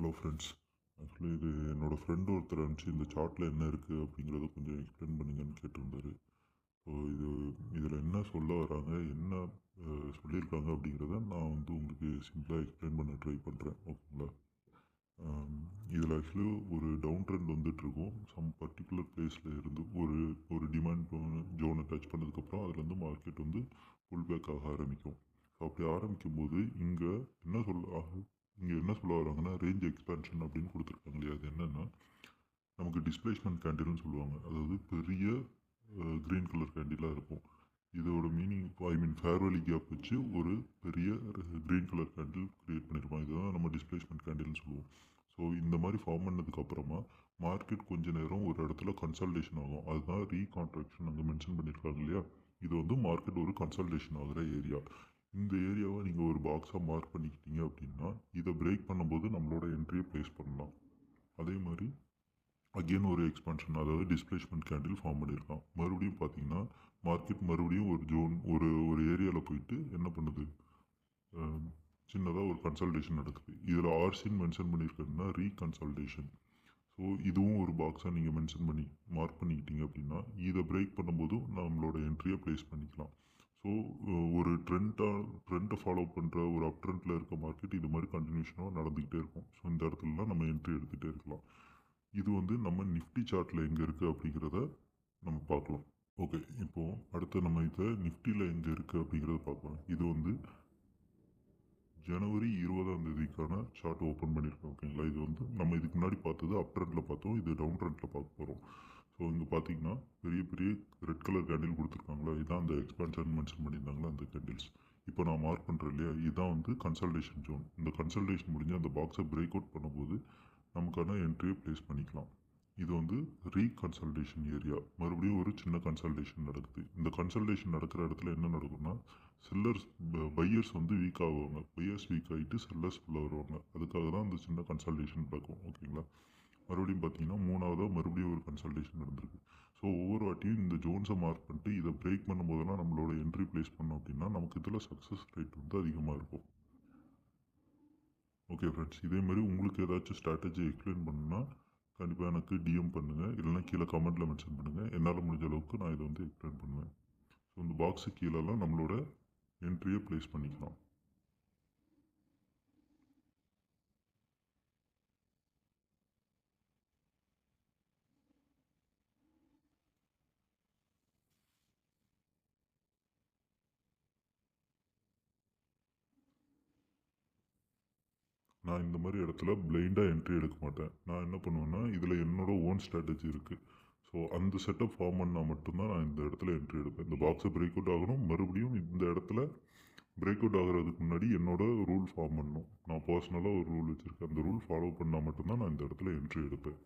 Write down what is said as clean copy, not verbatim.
Hello friends. Actually இது என்னோடய friend ஒருத்தர் அனுப்பிச்சு இந்த சார்ட்டில் என்ன இருக்குது அப்படிங்கிறத கொஞ்சம் எக்ஸ்பிளைன் பண்ணுங்கன்னு கேட்டிருந்தாரு. ஸோ இதில் என்ன சொல்ல வராங்க, என்ன சொல்லியிருக்காங்க அப்படிங்கிறத நான் உங்களுக்கு சிம்பிளாக எக்ஸ்பிளைன் பண்ண ட்ரை பண்ணுறேன். ஓகேங்களா? இதில் ஆக்சுவலி ஒரு டவுன் ட்ரெண்ட் வந்துட்டுருக்கும். சம் பர்டிகுலர் பிளேஸில் இருந்து ஒரு ஒரு டிமாண்ட் ஜோனை டச் பண்ணதுக்கப்புறம் அதுலேருந்து மார்க்கெட் புல் பேக் ஆக ஆரம்பிக்கும். ஸோ அப்படி ஆரம்பிக்கும் போது இங்கே என்ன சொல்ல வராங்கன்னா, ரேஞ்ச் எக்ஸ்பேன்ஷன் அப்படின்னு கொடுத்துருக்காங்க இல்லையா? அது என்னென்னா, நமக்கு டிஸ்பிளேஸ்மெண்ட் கேண்டில்னு சொல்லுவாங்க. அதாவது பெரிய க்ரீன் கலர் கேண்டிலாக இருக்கும். இதோட மீனிங் ஃபேர்வெலி கேப் வச்சு ஒரு பெரிய க்ரீன் கலர் கேண்டில் க்ரியேட் பண்ணியிருப்பாங்க. இதுதான் நம்ம டிஸ்பிளேஸ்மெண்ட் கேண்டில்னு சொல்லுவோம். ஸோ இந்த மாதிரி ஃபார்ம் பண்ணதுக்கப்புறமா மார்க்கெட் கொஞ்ச நேரம் ஒரு இடத்துல கன்சல்டேஷன் ஆகும். அதுதான் ரீகான்ட்ராக்ஷன் அங்கே மென்ஷன் பண்ணியிருக்காங்க இல்லையா? இது மார்க்கெட் ஒரு கன்சல்டேஷன் ஆகிற ஏரியா. இந்த ஏரியாவை நீங்கள் ஒரு பாக்ஸாக மார்க் பண்ணிக்கிட்டீங்க அப்படின்னா, இதை பிரேக் பண்ணும்போது நம்மளோட என்ட்ரியை ப்ளேஸ் பண்ணலாம். அதே மாதிரி அகெயின் ஒரு எக்ஸ்பான்ஷன், அதாவது டிஸ்பிளேஸ்மெண்ட் கேண்டில் ஃபார்ம் பண்ணியிருக்கான். மறுபடியும் பார்த்தீங்கன்னா மார்க்கெட் மறுபடியும் ஒரு ஜோன் ஒரு ஏரியாவில் போயிட்டு என்ன பண்ணுது, சின்னதாக ஒரு கன்சல்டேஷன் நடக்குது. இதில் ஆர்சின்னு மென்ஷன் பண்ணியிருக்கேன்னா ரீகன்சல்டேஷன். ஸோ இதுவும் ஒரு பாக்ஸாக நீங்கள் மென்ஷன் பண்ணி மார்க் பண்ணிக்கிட்டீங்க அப்படின்னா, இதை பிரேக் பண்ணும்போது நம்மளோட என்ட்ரியை ப்ளேஸ் பண்ணிக்கலாம். ஸோ ஒரு ட்ரெண்டை ஃபாலோ பண்ணுற ஒரு அப் ட்ரெண்டில் இருக்க மார்க்கெட் இது மாதிரி கண்டினியூஷனாக நடந்துக்கிட்டே இருக்கும். ஸோ இந்த இடத்துலலாம் நம்ம என்ட்ரி எடுத்துகிட்டே இருக்கலாம். இது நம்ம நிஃப்டி சார்ட்டில் எங்கே இருக்குது அப்படிங்கிறத நம்ம பார்க்கலாம். ஓகே, இப்போது அடுத்து நம்ம இதை நிஃப்டியில் எங்கே இருக்குது அப்படிங்கிறத பார்க்கலாம். இது ஜனவரி 20ஆம் தேதிக்கான சார்ட் ஓப்பன் பண்ணியிருக்கோம். ஓகேங்களா? இது நம்ம இதுக்கு முன்னாடி பார்த்தது அப் ட்ரெண்டில் பார்த்தோம். இது டவுன் ட்ரெண்டில் பார்க்க போகிறோம். ஸோ இங்கே பார்த்தீங்கன்னா பெரிய பெரிய ரெட் கலர் கேண்டில் கொடுத்துருக்காங்களா? இதுதான் அந்த எக்ஸ்பான்ஷன் மென்ஷன் பண்ணியிருந்தாங்களா அந்த கேண்டில்ஸ். இப்போ நான் மார்க் பண்ணுறேன் இல்லையா? இதுதான் கன்சல்டேஷன் ஜோன். இந்த கன்சல்டேஷன் முடிஞ்சு அந்த பாக்ஸை பிரேக் அவுட் பண்ணும்போது நமக்கான என்ட்ரியை ப்ளேஸ் பண்ணிக்கலாம். இது ரீகன்சல்டேஷன் ஏரியா. மறுபடியும் ஒரு சின்ன கன்சல்டேஷன் நடக்குது. இந்த கன்சல்டேஷன் நடக்கிற இடத்துல என்ன நடக்கும்னா, செல்லர்ஸ் பையர்ஸ் வீக் ஆகுவாங்க. பையர்ஸ் வீக் ஆகிட்டு செல்லர்ஸ் உள்ள வருவாங்க. அதுக்காக தான் அந்த சின்ன கன்சல்டேஷன் நடக்கும். ஓகேங்களா? மறுபடியும் பார்த்தீங்கன்னா மறுபடியும் ஒரு கன்சல்டேஷன் நடந்திருக்கு. ஸோ ஒவ்வொரு வாட்டியும் இந்த ஜோன்ஸை மார்க் பண்ணிட்டு இதை பிரேக் பண்ணும்போதெல்லாம் நம்மளோட என்ட்ரி ப்ளேஸ் பண்ணோம் அப்படின்னா நமக்கு இதில் சக்ஸஸ் ரேட் அதிகமாக இருக்கும். ஓகே ஃப்ரெண்ட்ஸ், இதேமாதிரி உங்களுக்கு ஏதாச்சும் ஸ்ட்ராட்டஜி எக்ஸ்பிளைன் பண்ணணுன்னா கண்டிப்பாக எனக்கு டிஎம் பண்ணுங்கள். இல்லைனா கீழே கமெண்ட்டில் மென்ஷன் பண்ணுங்கள். என்னால் முடிஞ்ச அளவுக்கு நான் இதை எக்ஸ்பிளைன் பண்ணுவேன். ஸோ இந்த பாக்ஸு கீழெல்லாம் நம்மளோட என்ட்ரியை ப்ளேஸ் பண்ணிக்கலாம். நான் இந்த மாதிரி இடத்துல பிளைண்டாக என்ட்ரி எடுக்க மாட்டேன். நான் என்ன பண்ணுவேன்னா, இதில் என்னோட ஓன் ஸ்ட்ராட்டஜி இருக்குது. ஸோ அந்த செட்டப் ஃபார்ம் பண்ணால் மட்டும்தான் நான் இந்த இடத்துல என்ட்ரி எடுப்பேன். இந்த பாக்ஸை பிரேக் அவுட் ஆகணும். மறுபடியும் இந்த இடத்துல பிரேக் அவுட் ஆகிறதுக்கு முன்னாடி என்னோட ரூல் ஃபார்ம் பண்ணணும். நான் பர்சனலாக ஒரு ரூல் வச்சுருக்கேன். அந்த ரூல் ஃபாலோ பண்ணால் மட்டும்தான் நான் இந்த இடத்துல என்ட்ரி எடுப்பேன்.